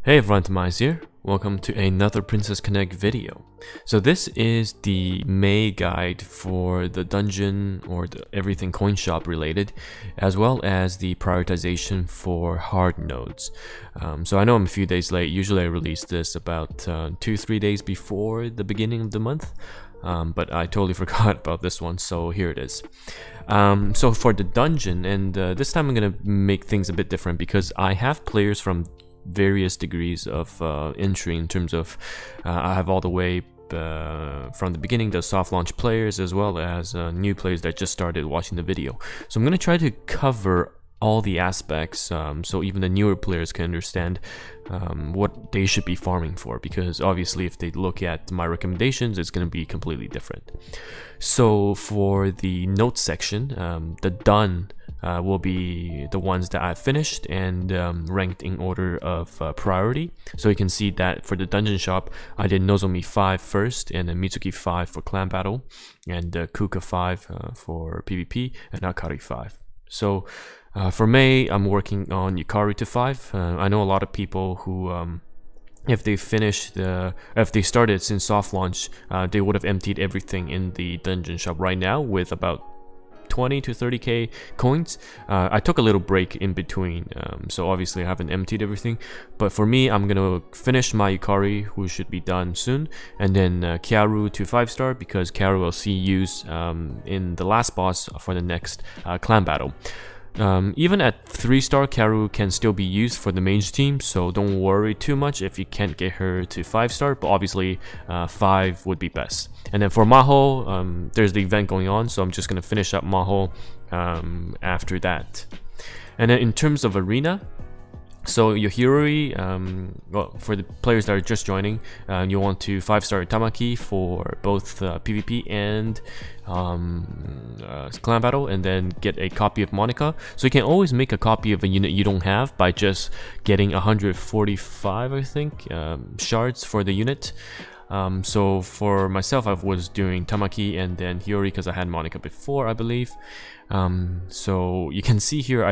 Hey everyone, TimaeuSS here. Welcome to another Princess Connect video. So this is the May guide for the dungeon or the everything coin shop related, as well as the prioritization for hard nodes. So I know I'm a few days late. Usually I release this about 2-3 days before the beginning of the month. But I totally forgot about this one, so here it is. So for the dungeon, and this time I'm gonna make things a bit different because I have players from various degrees of entry in terms of I have all the way from the beginning the soft launch players as well as new players that just started watching the video. So I'm going to try to cover all the aspects so even the newer players can understand what they should be farming for, because obviously if they look at my recommendations it's going to be completely different. So for the notes section, the done will be the ones that I've finished and ranked in order of priority. So you can see that for the dungeon shop, I did Nozomi 5 first, and then Mitsuki 5 for clan battle, and Kuka 5 for PvP, and Akari 5. So for May, I'm working on Yukari to 5. I know a lot of people who if they if they started since soft launch, they would have emptied everything in the dungeon shop right now with about 20 to 30k coins. I took a little break in between, so obviously I haven't emptied everything, but for me I'm gonna finish my Yukari, who should be done soon, and then Kyaru to 5-star, because Kyaru will see use in the last boss for the next clan battle. Even at 3-star, Kyaru can still be used for the mage team, so don't worry too much if you can't get her to 5-star, but obviously 5 would be best. And then for Maho, there's the event going on, so I'm just going to finish up Maho after that. And then in terms of arena, so Yohiroi, well, for the players that are just joining, you want to 5-star Tamaki for both PvP and clan battle, and then get a copy of Monica. So you can always make a copy of a unit you don't have by just getting 145, I think, shards for the unit. So for myself, I was doing Tamaki and then Hiyori because I had Monica before, I believe. So you can see here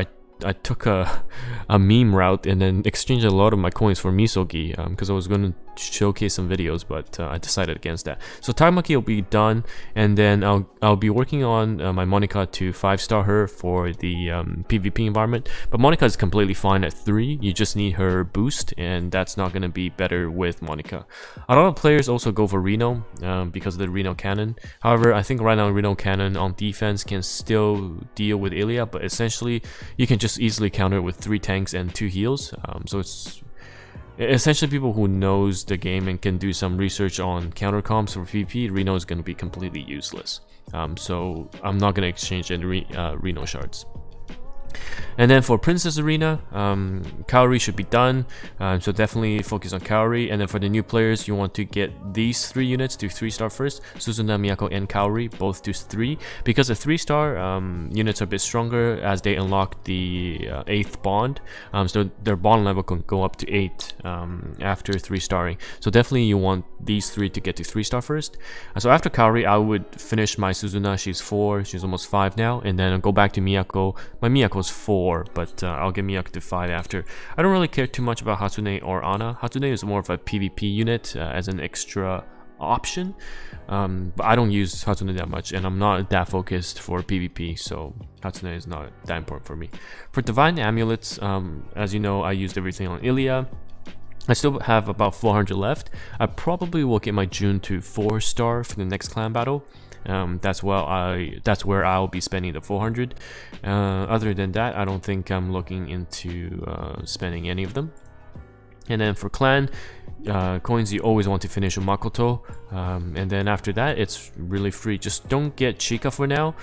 I took a meme route and then exchanged a lot of my coins for Misogi because I was going to showcase some videos, but I decided against that. So Tamaki will be done, and then I'll be working on my Monica to 5-star her for the PvP environment. But Monica is completely fine at 3. You just need her boost, and that's not going to be better with Monica. A lot of players also go for Reno because of the Reno cannon. However, I think right now Reno cannon on defense can still deal with Ilia, but essentially you can just easily counter it with 3 tanks and 2 heals. So it's essentially people who knows the game and can do some research on counter comps for PvP. Reno is going to be completely useless. So I'm not going to exchange any Reno shards. And then for Princess Arena, Kaori should be done, so definitely focus on Kaori. And then for the new players, you want to get these 3 units to 3-star first: Suzuna, Miyako, and Kaori, both to 3, because the 3-star units are a bit stronger as they unlock the 8th bond, so their bond level can go up to 8 after 3-starring. So definitely you want these 3 to get to 3-star first. So after Kaori, I would finish my Suzuna. She's 4, she's almost 5 now, and then I'll go back to Miyako. My Miyako's 4, but I'll get Miyako to 5 after. I don't really care too much about Hatsune or Ana. Hatsune is more of a PvP unit as an extra option, but I don't use Hatsune that much, and I'm not that focused for PvP, so Hatsune is not that important for me. For Divine Amulets, as you know, I used everything on Ilia. I still have about 400 left. I probably will get my June to 4-star for the next clan battle. That's where I'll be spending the 400. Other than that, I don't think I'm looking into spending any of them. And then for clan coins, you always want to finish a Makoto, and then after that it's really free. Just don't get Chika for now,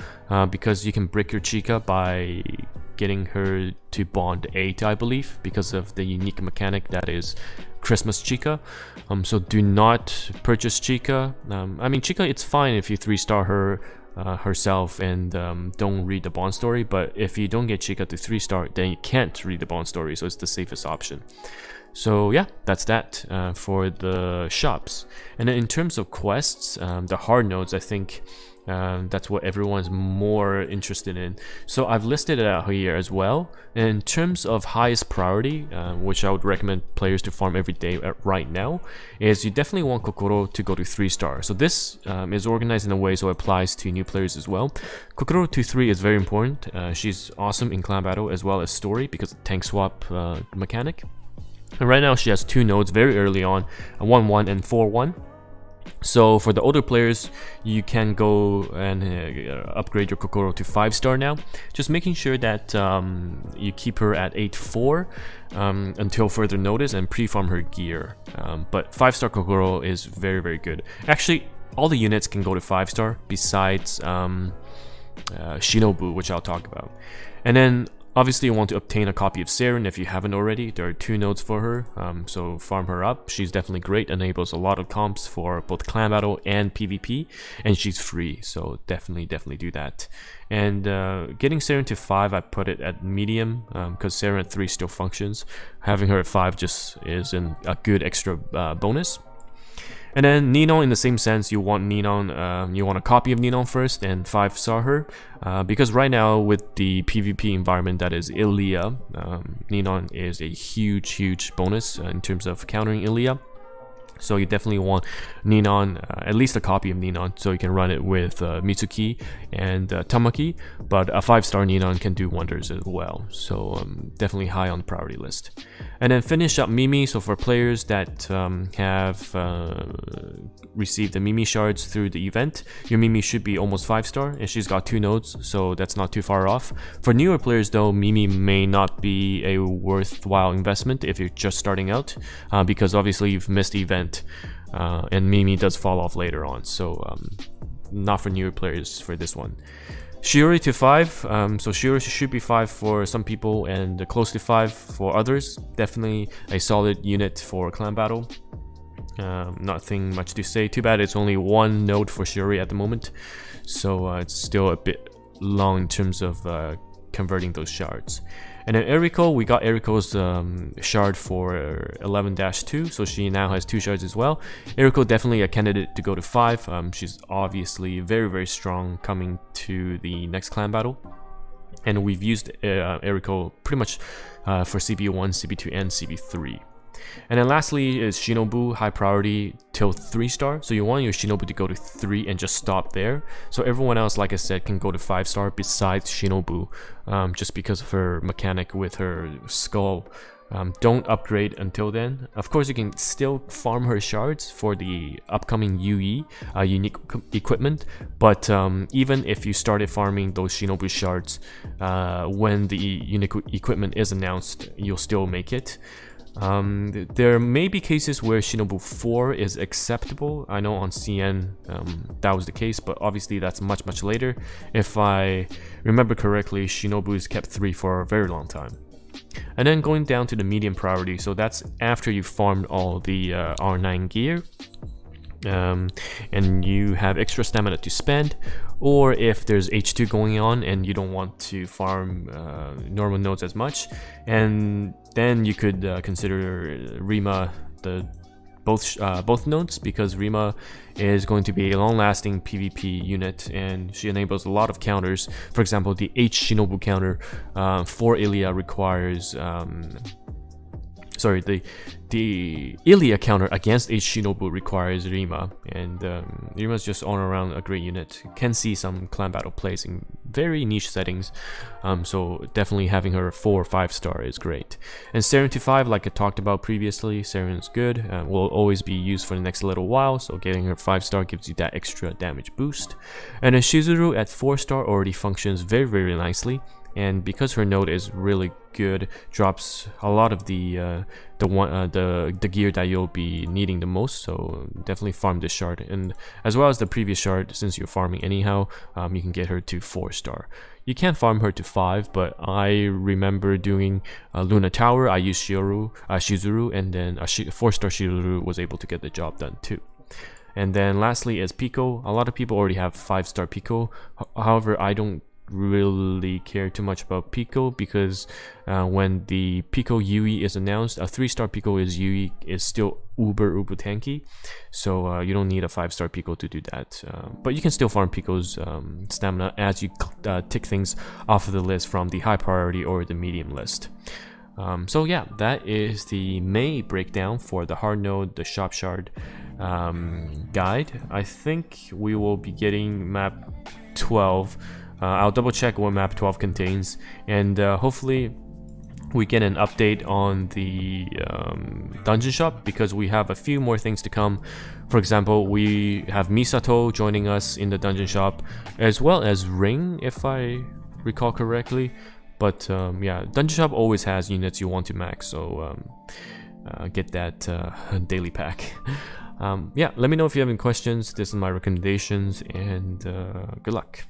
because you can break your Chika by getting her to bond 8, I believe, because of the unique mechanic that is Christmas Chika. So do not purchase Chika. I mean, Chika, it's fine if you 3-star her herself and don't read the bond story, but if you don't get Chika to 3-star, then you can't read the bond story, so it's the safest option. So yeah, that's that for the shops. And then in terms of quests, the hard nodes, I think That's what everyone's more interested in. So I've listed it out here as well. In terms of highest priority, which I would recommend players to farm every day right now, is you definitely want Kokoro to go to 3-star. So this is organized in a way so it applies to new players as well. Kokoro to 3 is very important. She's awesome in clan battle as well as story because of tank swap mechanic. And right now she has 2 nodes very early on, 1-1 and 4-1. So for the older players, you can go and upgrade your Kokoro to 5-star now. Just making sure that you keep her at 8-4 until further notice and pre-farm her gear. But 5-star Kokoro is very, very good. Actually, all the units can go to 5-star besides Shinobu, which I'll talk about. And then obviously you want to obtain a copy of Saren if you haven't already. There are 2 nodes for her, so farm her up. She's definitely great, enables a lot of comps for both clan battle and PvP, and she's free, so definitely do that. And getting Saren to 5, I put it at medium, because Saren at 3 still functions. Having her at 5 just is a good extra bonus. And then Ninon, in the same sense, you want Ninon, you want a copy of Ninon first and 5-star her, because right now with the PvP environment that is Ilia, Ninon is a huge bonus in terms of countering Ilia. So you definitely want Ninon, at least a copy of Ninon, so you can run it with Mitsuki and Tamaki, but a 5-star Ninon can do wonders as well, so definitely high on the priority list. And then finish up Mimi. So for players that have received the Mimi shards through the event, your Mimi should be almost 5-star, and she's got 2 nodes, so that's not too far off. For newer players though, Mimi may not be a worthwhile investment if you're just starting out, because obviously you've missed the event. And Mimi does fall off later on, so not for newer players for this one. Shiori to 5, so Shiori should be 5 for some people and close to 5 for others. Definitely a solid unit for clan battle. Nothing much to say. Too bad it's only 1 node for Shiori at the moment, so it's still a bit long in terms of converting those shards. And then Eriko, we got Eriko's shard for 11-2, so she now has 2 shards as well. Eriko definitely a candidate to go to 5. She's obviously very strong coming to the next clan battle. And we've used Eriko pretty much for CB1, CB2, and CB3. And then lastly is Shinobu, high priority till 3-star. So you want your Shinobu to go to 3 and just stop there. So everyone else, like I said, can go to 5-star besides Shinobu, just because of her mechanic with her skull. Don't upgrade until then. Of course, you can still farm her shards for the upcoming UE, unique equipment, but even if you started farming those Shinobu shards when the unique equipment is announced, you'll still make it. There may be cases where Shinobu 4 is acceptable. I know on CN that was the case, but obviously that's much later. If I remember correctly, Shinobu is kept 3 for a very long time. And then going down to the medium priority, so that's after you've farmed all the R9 gear, and you have extra stamina to spend, or if there's H2 going on and you don't want to farm normal nodes as much, and then you could consider Rima both nodes, because Rima is going to be a long-lasting PvP unit and she enables a lot of counters. For example, the H Shinobu counter for Ilia requires the Ilia counter against H Shinobu requires Rima, and Rima's just all around a great unit. Can see some clan battle plays in very niche settings, so definitely having her 4 or 5-star is great. And Saren to 5, like I talked about previously, Saren's good, will always be used for the next little while, so getting her 5-star gives you that extra damage boost. And then Shizuru at 4-star already functions very nicely, and because her node is really good, drops a lot of the gear that you'll be needing the most, so definitely farm this shard. And as well as the previous shard, since you're farming anyhow, you can get her to 4-star. You can farm her to 5, but I remember doing Luna Tower, I used Shizuru, and then a 4-star Shizuru was able to get the job done too. And then lastly is Pico. A lot of people already have 5-star Pico, however I don't really care too much about Pico, because when the Pico UE is announced, a 3-star Pico UE is still uber tanky, so you don't need a 5-star Pico to do that. But you can still farm Pico's stamina as you tick things off of the list from the high priority or the medium list. So yeah, that is the May breakdown for the hard node, the shop shard guide. I think we will be getting map 12. I'll double check what map 12 contains, and hopefully we get an update on the dungeon shop, because we have a few more things to come. For example, we have Misato joining us in the dungeon shop, as well as Ring, if I recall correctly. But yeah, dungeon shop always has units you want to max, so get that daily pack. Yeah, let me know if you have any questions. This is my recommendations, and good luck.